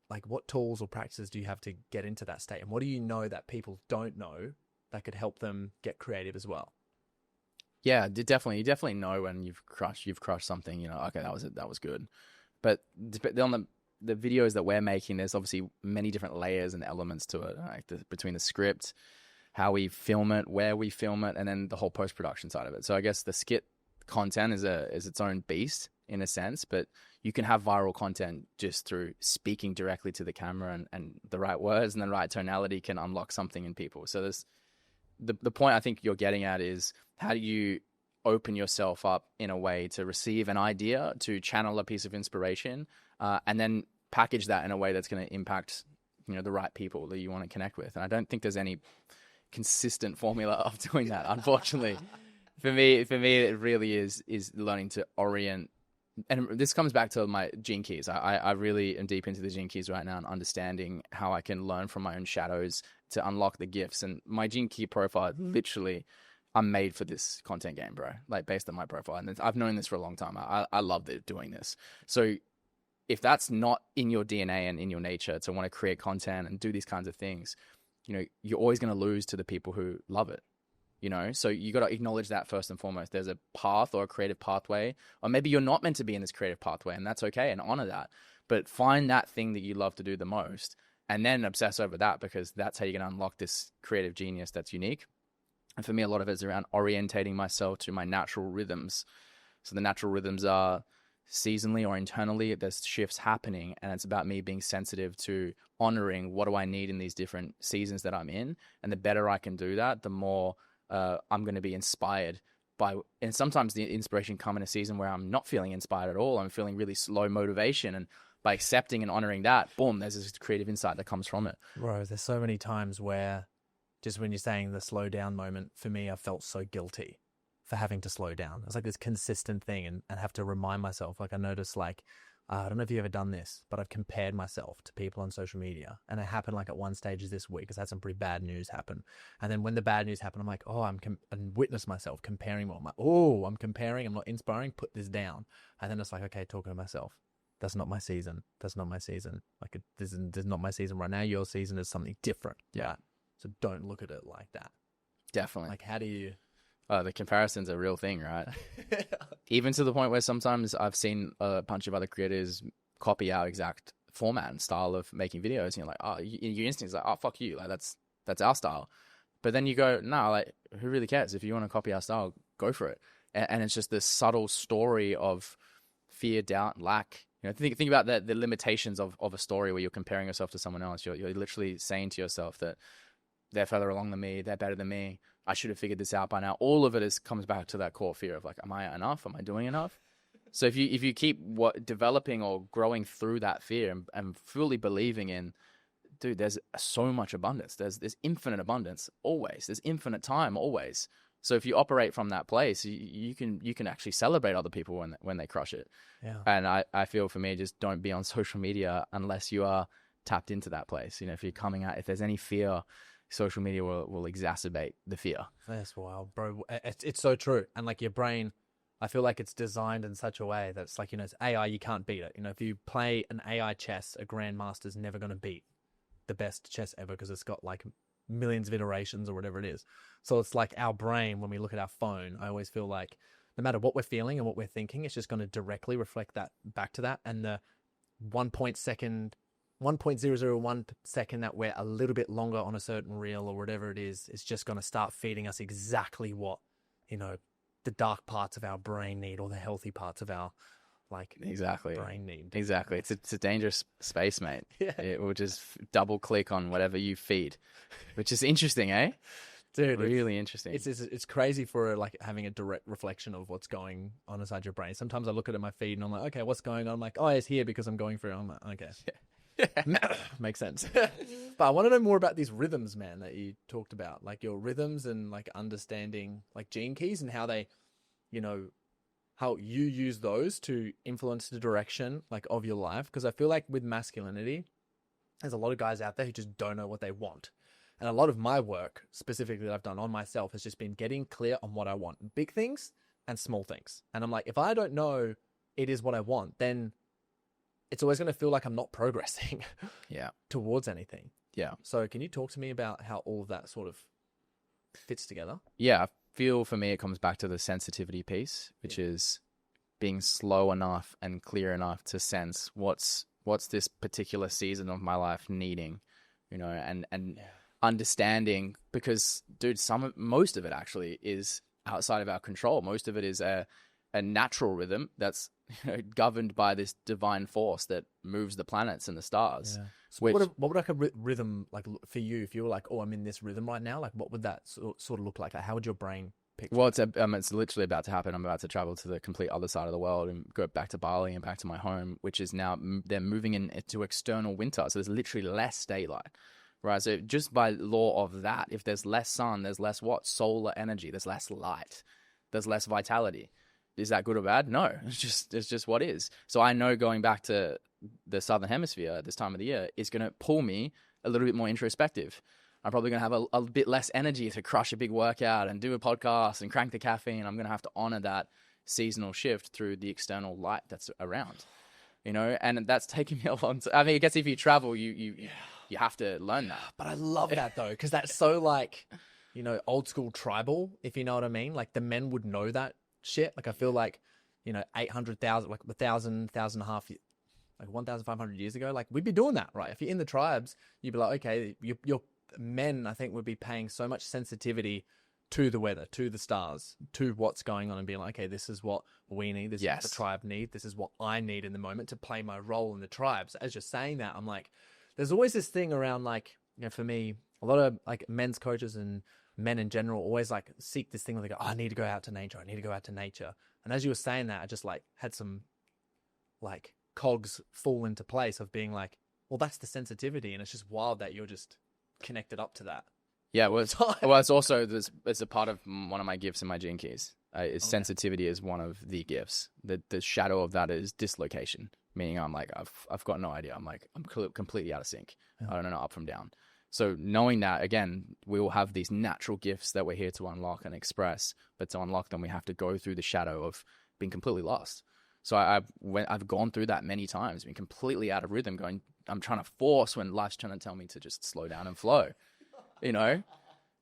like, what tools or practices do you have to get into that state? And what do you know that people don't know that could help them get creative as well? Yeah, you definitely know when you've crushed something, you know, okay, that was good. But on the videos that we're making, there's obviously many different layers and elements to it, like between the script, how we film it, where we film it, and then the whole post-production side of it. So I guess the skit content is its own beast in a sense, but you can have viral content just through speaking directly to the camera, and the right words and the right tonality can unlock something in people. So there's the point I think you're getting at is, how do you open yourself up in a way to receive an idea, to channel a piece of inspiration, and then package that in a way that's going to impact, you know, the right people that you want to connect with. And I don't think there's any consistent formula of doing that, unfortunately. For me, it really is learning to orient. And this comes back to my gene keys. I really am deep into the gene keys right now and understanding how I can learn from my own shadows to unlock the gifts. And my gene key profile, literally, I'm made for this content game, bro. Like, based on my profile. And I've known this for a long time. I love doing this. So if that's not in your DNA and in your nature to want to create content and do these kinds of things, you know, you're always going to lose to the people who love it. You know, so you got to acknowledge that first and foremost. There's a path or a creative pathway, or maybe you're not meant to be in this creative pathway, and that's okay, and honor that. But find that thing that you love to do the most, and then obsess over that, because that's how you're going to unlock this creative genius that's unique. And for me, a lot of it is around orientating myself to my natural rhythms. So the natural rhythms are seasonally or internally, there's shifts happening, and it's about me being sensitive to honoring what do I need in these different seasons that I'm in. And the better I can do that, the more I'm going to be inspired by, and sometimes the inspiration come in a season where I'm not feeling inspired at all. I'm feeling really slow motivation, and by accepting and honoring that, boom, there's this creative insight that comes from it. Bro, there's so many times where, just when you're saying the slow down moment, for me, I felt so guilty for having to slow down. It's like this consistent thing, and have to remind myself. Like, I noticed, like, I don't know if you've ever done this, but I've compared myself to people on social media. And it happened like at one stage this week, because I had some pretty bad news happen. And then when the bad news happened, I'm like, oh, and witness myself comparing more. I'm like, oh, I'm comparing, I'm not inspiring, put this down. And then it's like, okay, talking to myself, that's not my season. That's not my season. Like, this is not my season right now. Your season is something different. Yeah. Right? So don't look at it like that. Definitely. Like, how do you... The comparison's a real thing, right? Even to the point where sometimes I've seen a bunch of other creators copy our exact format and style of making videos. And you're like, oh, your instinct's like, oh, fuck you. Like, that's our style. But then you go, no, like, who really cares? If you want to copy our style, go for it. And it's just this subtle story of fear, doubt, lack. You know, think about the limitations of a story where you're comparing yourself to someone else. You're literally saying to yourself that they're further along than me, they're better than me. I should have figured this out by now. All of it comes back to that core fear of like, am I enough? Am I doing enough? So if you keep developing or growing through that fear and fully believing in, dude, there's so much abundance. There's infinite abundance always. There's infinite time always. So if you operate from that place, you can actually celebrate other people when they crush it. Yeah. And I feel for me, just don't be on social media unless you are tapped into that place. You know, if you're coming out, if there's any fear, social media will exacerbate the fear. That's wild, bro. It's so true. And like your brain, I feel like it's designed in such a way that's like, you know, it's AI, you can't beat it. You know, if you play an AI chess, a grandmaster's never going to beat the best chess ever because it's got like millions of iterations or whatever it is. So it's like our brain, when we look at our phone, I always feel like no matter what we're feeling and what we're thinking, it's just going to directly reflect that back to that. And the 1.001 second that we're a little bit longer on a certain reel or whatever it is just going to start feeding us exactly what, you know, the dark parts of our brain need or the healthy parts of our like brain need. Exactly. It's a dangerous space, mate. Yeah. It will just double click on whatever you feed, which is interesting, eh? Dude, really interesting. It's crazy for like having a direct reflection of what's going on inside your brain. Sometimes I look at my feed and I'm like, okay, what's going on? I'm like, oh, it's here because I'm going through it. I'm like, okay. Yeah. Makes sense. But I want to know more about these rhythms, man, that you talked about, like your rhythms and like understanding like gene keys and how they, you know, how you use those to influence the direction like of your life. Because I feel like with masculinity, there's a lot of guys out there who just don't know what they want. And a lot of my work specifically that I've done on myself has just been getting clear on what I want, big things and small things. And I'm like, if I don't know it is what I want, then it's always going to feel like I'm not progressing towards anything. Yeah. So can you talk to me about how all of that sort of fits together? Yeah. I feel for me, it comes back to the sensitivity piece, which is being slow enough and clear enough to sense what's this particular season of my life needing, you know, and understanding, because dude, most of it actually is outside of our control. Most of it is a natural rhythm that's, you know, governed by this divine force that moves the planets and the stars. Yeah. So what would like a rhythm like for you if you were like, oh, I'm in this rhythm right now? Like, what would that sort of look like? How would your brain picture? Well, it's literally about to happen. I'm about to travel to the complete other side of the world and go back to Bali and back to my home, which is now they're moving into external winter. So there's literally less daylight. Right, so just by law of that, if there's less sun, there's less solar energy, there's less light, there's less vitality. Is that good or bad? No, it's just what is. So I know going back to the southern hemisphere at this time of the year is going to pull me a little bit more introspective. I'm probably going to have a bit less energy to crush a big workout and do a podcast and crank the caffeine. I'm going to have to honor that seasonal shift through the external light that's around, you know, and that's taking me a long time. I mean, I guess if you travel, you have to learn that. But I love that though, because that's so like, you know, old school tribal, if you know what I mean. Like the men would know that shit. Like I feel like, you know, 800,000, like 1,000 and a half, like 1,500 years ago, like we'd be doing that, right? If you're in the tribes, you'd be like, okay, your men, I think, would be paying so much sensitivity to the weather, to the stars, to what's going on, and being like, okay, this is what we need, this is what the tribe need, this is what I need in the moment to play my role in the tribes. As you're saying that, I'm like, there's always this thing around, like, you know, for me, a lot of like men's coaches and men in general always like seek this thing where they go, oh, I need to go out to nature. I need to go out to nature. And as you were saying that, I just like had some like cogs fall into place of being like, well, that's the sensitivity. And it's just wild that you're just connected up to that. Yeah. Well, it's also, it's a part of one of my gifts in my gene keys. Sensitivity is one of the gifts. The shadow of that is dislocation. Meaning I'm like, I've got no idea. I'm like, I'm completely out of sync. I don't know up from down. So knowing that, again, we all have these natural gifts that we're here to unlock and express, but to unlock them, we have to go through the shadow of being completely lost. So I've gone through that many times, been completely out of rhythm, I'm trying to force when life's trying to tell me to just slow down and flow, you know?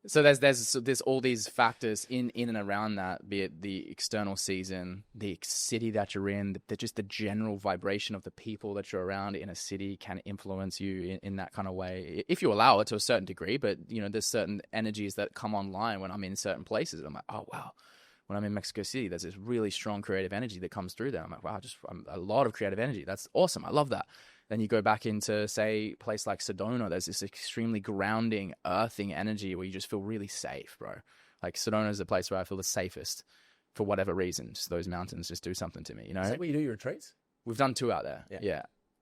So there's all these factors in and around that, be it the external season, the city that you're in, just the general vibration of the people that you're around in a city can influence you in that kind of way, if you allow it to a certain degree. But, you know, there's certain energies that come online when I'm in certain places. I'm like, oh, wow. When I'm in Mexico City, there's this really strong creative energy that comes through there. I'm like, wow, a lot of creative energy. That's awesome. I love that. Then you go back into, say, a place like Sedona, there's this extremely grounding, earthing energy where you just feel really safe, bro. Like Sedona is a place where I feel the safest for whatever reason. Just those mountains just do something to me, you know? Is that where you do your retreats? We've done 2 out there. Yeah. Yeah.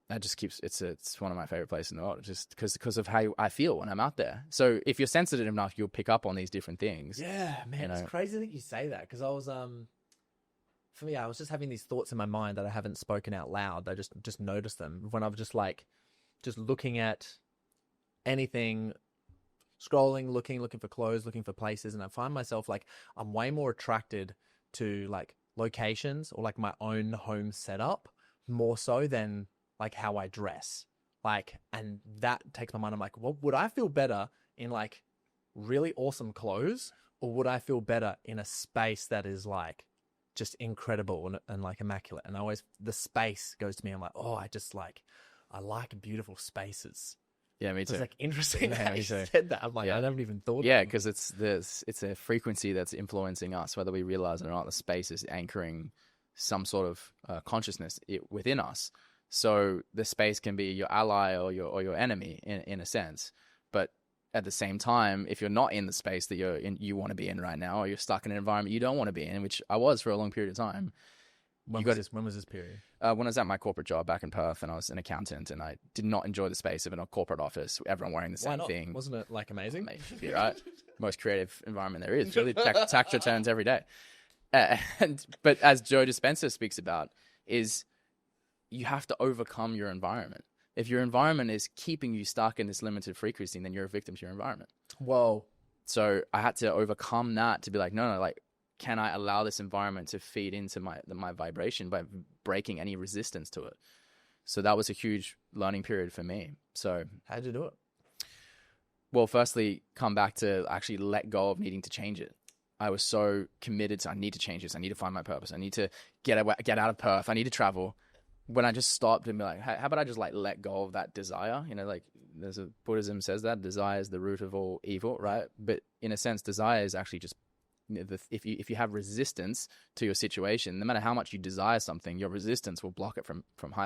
That just keeps, it's one of my favorite places in the world, just because of how I feel when I'm out there. So if you're sensitive enough, you'll pick up on these different things. Yeah, man, you know? it's crazy that you say that, because I was for me, I was just having these thoughts in my mind that I haven't spoken out loud. I just noticed them when I was just looking at anything, scrolling, looking for clothes, looking for places, and I find myself like I'm way more attracted to like locations or like my own home setup more so than like how I dress. Like, and that takes my mind. I'm like, well, would I feel better in like really awesome clothes, or would I feel better in a space that is like just incredible and like immaculate? And the space goes to me. I'm like, oh, I like beautiful spaces. Yeah, me too. It's like interesting Yeah, that me you too. said that. I'm like, Yeah. I never even thought. Yeah, because it's a frequency that's influencing us, whether we realize it or not. The space is anchoring some sort of consciousness within us. So the space can be your ally or your enemy in a sense. But at the same time, if you're not in the space that you want to be in right now, or you're stuck in an environment you don't want to be in, which I was for a long period of time. When was this period? When I was at my corporate job back in Perth, and I was an accountant, and I did not enjoy the space of a corporate office. Everyone wearing the Why same not? thing. Wasn't it like amazing? Maybe, right? Most creative environment there is. Really, tax returns every day. But as Joe Dispenza speaks about, is you have to overcome your environment. If your environment is keeping you stuck in this limited frequency, then you're a victim to your environment. Whoa. So I had to overcome that to be like, no, like, can I allow this environment to feed into my vibration by breaking any resistance to it? So that was a huge learning period for me. So how'd you do it? Well, firstly, come back to actually let go of needing to change it. I was so committed to, I need to change this. I need to find my purpose. I need to get out of Perth. I need to travel. When I just stopped and be like, how about I just like let go of that desire? You know, like there's a Buddhism says that desire is the root of all evil, right? But in a sense, desire is actually just, you know, if you have resistance to your situation, no matter how much you desire something, your resistance will block it from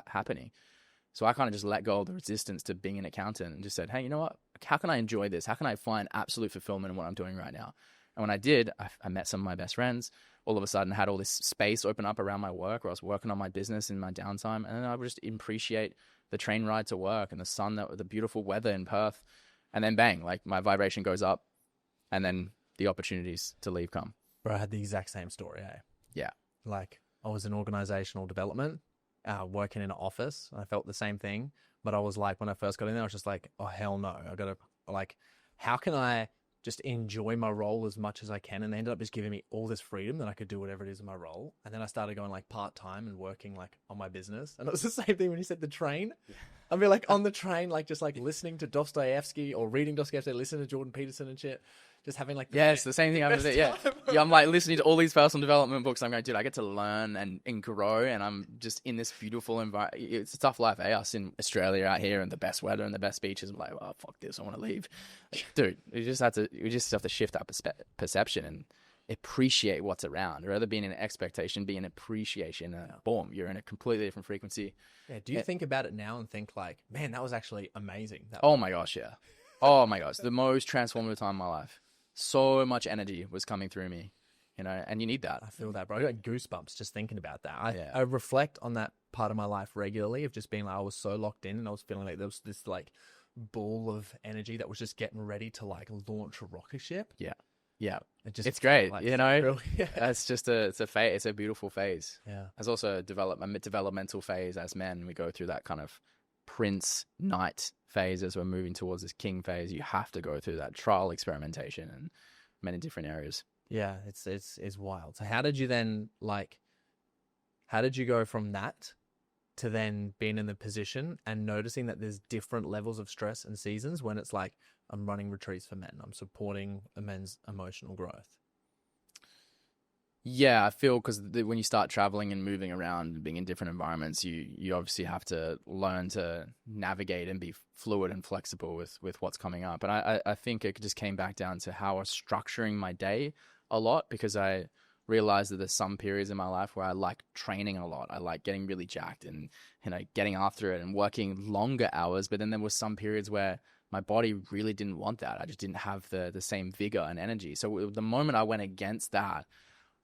happening. So I kind of just let go of the resistance to being an accountant and just said, hey, you know what? How can I enjoy this? How can I find absolute fulfillment in what I'm doing right now? And when I did, I met some of my best friends. All of a sudden, I had all this space open up around my work, where I was working on my business in my downtime. And then I would just appreciate the train ride to work and the sun, the beautiful weather in Perth. And then bang, like my vibration goes up, and then the opportunities to leave come. Bro, I had the exact same story, eh? Yeah. Like I was in organizational development, working in an office. I felt the same thing. But I was like, when I first got in there, I was just like, oh, hell no. I got to, like, how can I just enjoy my role as much as I can? And they ended up just giving me all this freedom that I could do whatever it is in my role. And then I started going like part-time and working like on my business. And it was the same thing when you said the train. Yeah. I'd be like on the train, like just like listening to Dostoevsky or reading Dostoevsky, listening to Jordan Peterson and shit. Just having like it's the same thing happens. Yeah, I'm like listening to all these personal development books. I'm going, dude, I get to learn and grow, and I'm just in this beautiful environment. It's a tough life, eh? Us in Australia out here, and the best weather and the best beaches. I'm like, oh fuck this, I want to leave, like, dude. We just have to shift our perception and appreciate what's around, rather being an expectation, be an appreciation. Boom, you're in a completely different frequency. Yeah. Do you think about it now and think like, man, that was actually amazing? Oh my gosh, yeah. Oh my gosh, the most transformative time of my life. So much energy was coming through me, you know, and you need that. I feel that, bro. I got goosebumps just thinking about that. I reflect on that part of my life regularly, of just being like, I was so locked in and I was feeling like there was this like ball of energy that was just getting ready to like launch a rocket ship. Yeah. Yeah. It's great, like, you know. really, yeah. It's just it's a beautiful phase. Yeah. There's also a developmental phase as men. We go through that kind of prince knight phase as we're moving towards this king phase. You have to go through that trial experimentation in many different areas. Yeah, it's wild. So how did you go from that to then being in the position and noticing that there's different levels of stress and seasons, when it's like, I'm running retreats for men, I'm supporting a men's emotional growth? Yeah, I feel because when you start traveling and moving around and being in different environments, you obviously have to learn to navigate and be fluid and flexible with what's coming up. And I think it just came back down to how I was structuring my day a lot, because I realized that there's some periods in my life where I like training a lot. I like getting really jacked and, you know, getting after it and working longer hours. But then there was some periods where my body really didn't want that. I just didn't have the same vigor and energy. So the moment I went against that,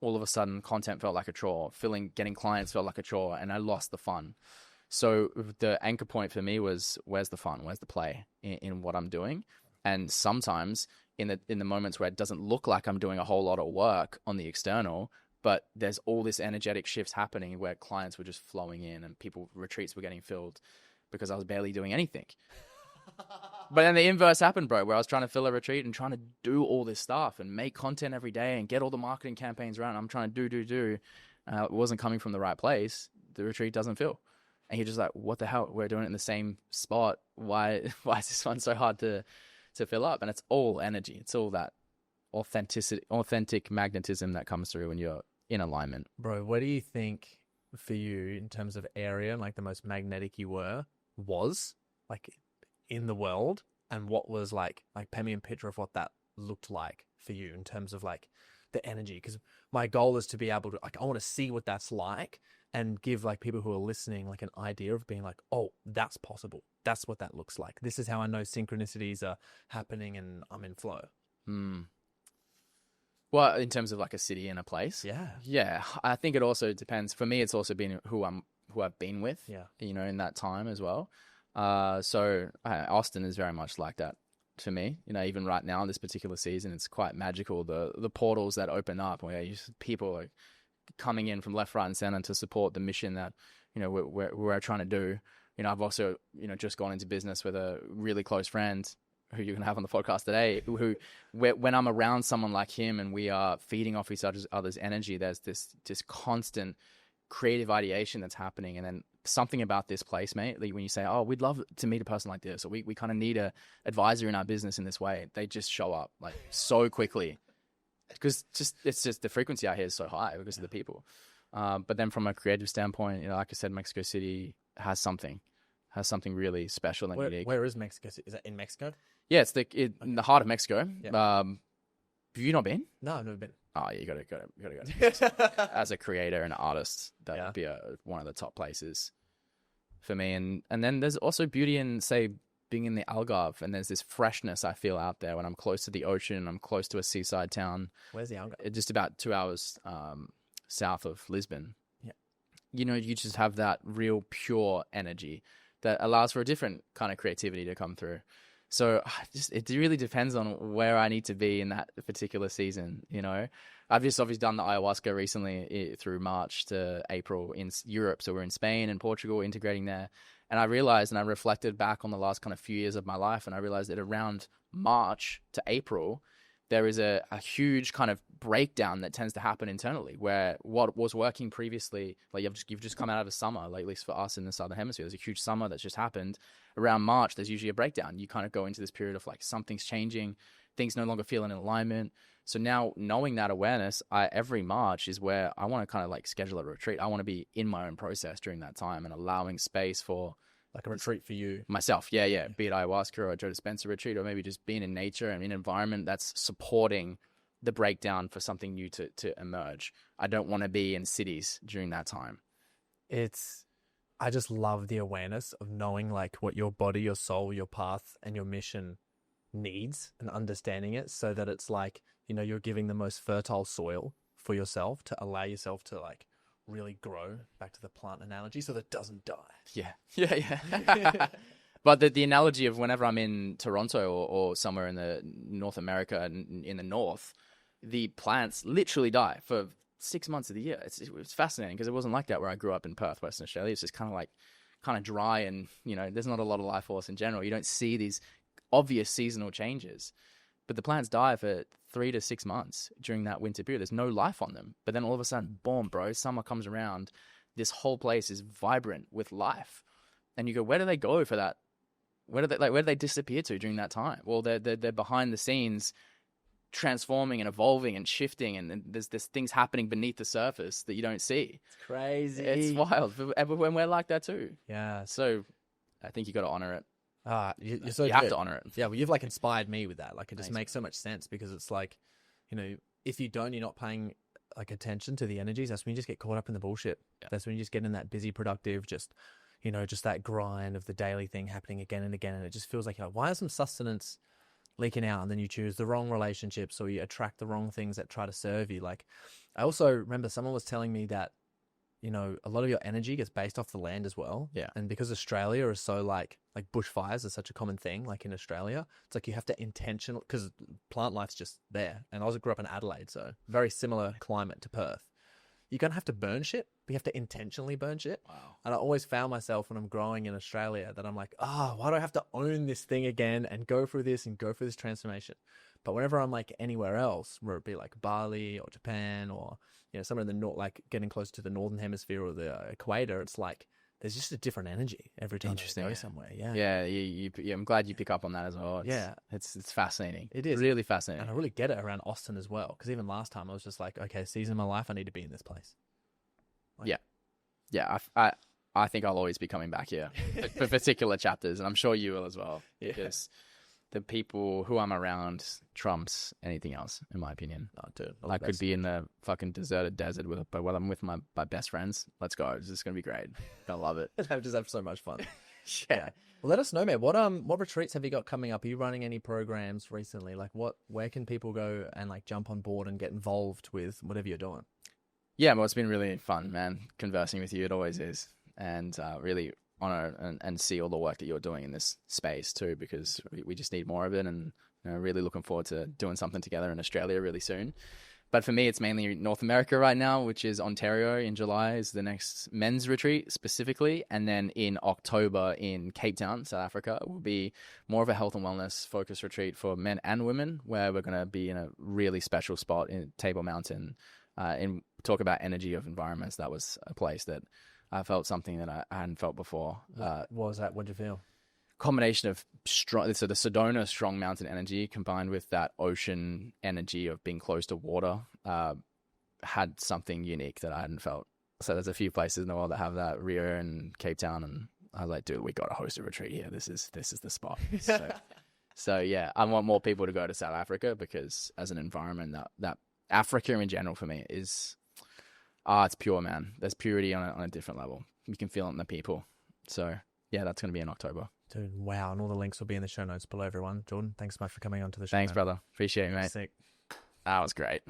all of a sudden content felt like a chore, getting clients felt like a chore, and I lost the fun. So the anchor point for me was, where's the fun? Where's the play in what I'm doing? And sometimes in the moments where it doesn't look like I'm doing a whole lot of work on the external, but there's all this energetic shifts happening where clients were just flowing in and retreats were getting filled because I was barely doing anything. But then the inverse happened, bro, where I was trying to fill a retreat and trying to do all this stuff and make content every day and get all the marketing campaigns around. I'm trying to do. It wasn't coming from the right place. The retreat doesn't fill. And you're just like, what the hell? We're doing it in the same spot. Why is this one so hard to fill up? And it's all energy. It's all that authentic magnetism that comes through when you're in alignment. Bro, what do you think for you in terms of area, like the most magnetic you was like in the world, and what was like paint me a picture of what that looked like for you in terms of like the energy? Because my goal is to be able to, like, I want to see what that's like and give like people who are listening like an idea of being like, oh, that's possible. That's what that looks like. This is how I know synchronicities are happening and I'm in flow. Well, in terms of like a city and a place. Yeah. I think it also depends. For me, it's also been who I've been with. Yeah. You know, in that time as well. So Austin is very much like that to me. You know, even right now in this particular season, it's quite magical. The portals that open up where people are coming in from left, right, and center to support the mission that, you know, we're trying to do. You know, I've also, you know, just gone into business with a really close friend who you're going to have on the podcast today, when I'm around someone like him and we are feeding off each other's energy, there's this constant creative ideation that's happening. And then something about this place, mate, like when you say, oh, we'd love to meet a person like this, or we kind of need a advisor in our business in this way, they just show up like so quickly. Because it's just the frequency out here is so high because of the people. But then from a creative standpoint, you know, like I said, Mexico City has something really special and unique. Where is Mexico City? Is that in Mexico? Yeah, it's in the heart of Mexico. Yeah. Have you not been? No, I've never been. Oh, yeah, you gotta go. As a creator and artist, that would be one of the top places for me. And then there's also beauty in, say, being in the Algarve, and there's this freshness I feel out there when I'm close to the ocean. I'm close to a seaside town. Where's the Algarve? Just about 2 hours south of Lisbon. Yeah. You know, you just have that real pure energy that allows for a different kind of creativity to come through. So it really depends on where I need to be in that particular season. You know, I've just obviously done the ayahuasca recently through March to April in Europe. So we're in Spain and Portugal, integrating there. And I realized, and I reflected back on the last kind of few years of my life, and I realized that around March to April, there is a huge kind of breakdown that tends to happen internally, where what was working previously, like you've just come out of a summer, like at least for us in the Southern Hemisphere, there's a huge summer that's just happened. Around March, there's usually a breakdown. You kind of go into this period of like something's changing, things no longer feel in alignment. So now knowing that awareness, every March is where I want to kind of like schedule a retreat. I want to be in my own process during that time and allowing space for like a retreat for you. Myself. Yeah. Be it ayahuasca or a Joe Dispenza retreat, or maybe just being in nature and in an environment that's supporting the breakdown for something new to emerge. I don't want to be in cities during that time. I just love the awareness of knowing like what your body, your soul, your path, and your mission needs, and understanding it so that it's like, you know, you're giving the most fertile soil for yourself to allow yourself to like really grow, back to the plant analogy, so that it doesn't die. Yeah. But the analogy of whenever I'm in Toronto or somewhere in the North America and in the north, the plants literally die for 6 months of the year. It's fascinating because it wasn't like that where I grew up in Perth, Western Australia. It's just kind of dry, and you know, there's not a lot of life force in general. You don't see these obvious seasonal changes, but the plants die for 3 to 6 months during that winter period. There's no life on them, but then all of a sudden, boom, bro, summer comes around. This whole place is vibrant with life, and you go, where do they go for that? Where do they disappear to during that time? Well, they're behind the scenes, transforming and evolving and shifting, and there's things happening beneath the surface that you don't see. It's crazy. It's wild. When we're like that too. Yeah. So I think you got to honor it. You're so you good. have to honor it. Yeah, well, you've like inspired me with that. Like, it just makes so much sense, because it's like, you know, if you're not paying like attention to the energies, that's when you just get caught up in the bullshit. Yeah. That's when you just get in that busy, productive, just, just that grind of the daily thing happening again and again. And it just feels like, why is some sustenance leaking out? And then you choose the wrong relationships or you attract the wrong things that try to serve you. Like, I also remember someone was telling me that, a lot of your energy gets based off the land as well. Yeah. And because Australia is so like bushfires are such a common thing, like in Australia, it's like you have to intentionally, because plant life's just there. And I grew up in Adelaide, so very similar climate to Perth. You're going to have to burn shit, but you have to intentionally burn shit. Wow. And I always found myself when I'm growing in Australia that I'm like, why do I have to own this thing again and go through this and go through this transformation? But whenever I'm like anywhere else, where it be like Bali or Japan or, somewhere in the north, like getting close to the northern hemisphere or the equator, it's like there's just a different energy every time I go somewhere. Yeah. Yeah, I'm glad you pick up on that as well. It's fascinating. It is really fascinating. And I really get it around Austin as well. Because even last time I was just like, okay, season of my life, I need to be in this place. I think I'll always be coming back here for particular chapters, and I'm sure you will as well. Yeah. Because the people who I'm around trumps anything else, in my opinion. Oh, dude, I could be in the fucking deserted desert but when I'm with my best friends, let's go. It's just gonna be great. I love it. I just have so much fun. Yeah. Well, let us know, man. What retreats have you got coming up? Are you running any programs recently? Like, where can people go and like jump on board and get involved with whatever you're doing? Yeah, well, it's been really fun, man. Conversing with you, it always is, and really honor and see all the work that you're doing in this space too, because we just need more of it, and really looking forward to doing something together in Australia really soon. But for me, it's mainly North America right now, which is Ontario in July is the next men's retreat specifically. And then in October in Cape Town, South Africa, will be more of a health and wellness focused retreat for men and women, where we're going to be in a really special spot in Table Mountain and talk about energy of environments. That was a place that I felt something that I hadn't felt before. What was that? What'd you feel? Combination of strong, so the Sedona strong mountain energy combined with that ocean energy of being close to water had something unique that I hadn't felt. So there's a few places in the world that have that, Rio and Cape Town, and I was like, dude, we got to host a retreat here. This is the spot. So yeah, I want more people to go to South Africa, because as an environment, that Africa in general for me is it's pure, man. There's purity on a different level. You can feel it in the people. So yeah, that's going to be in October. Dude, wow. And all the links will be in the show notes below, everyone. Jordan, thanks so much for coming on to the show. Thanks, brother. Appreciate it, mate. Sick. That was great.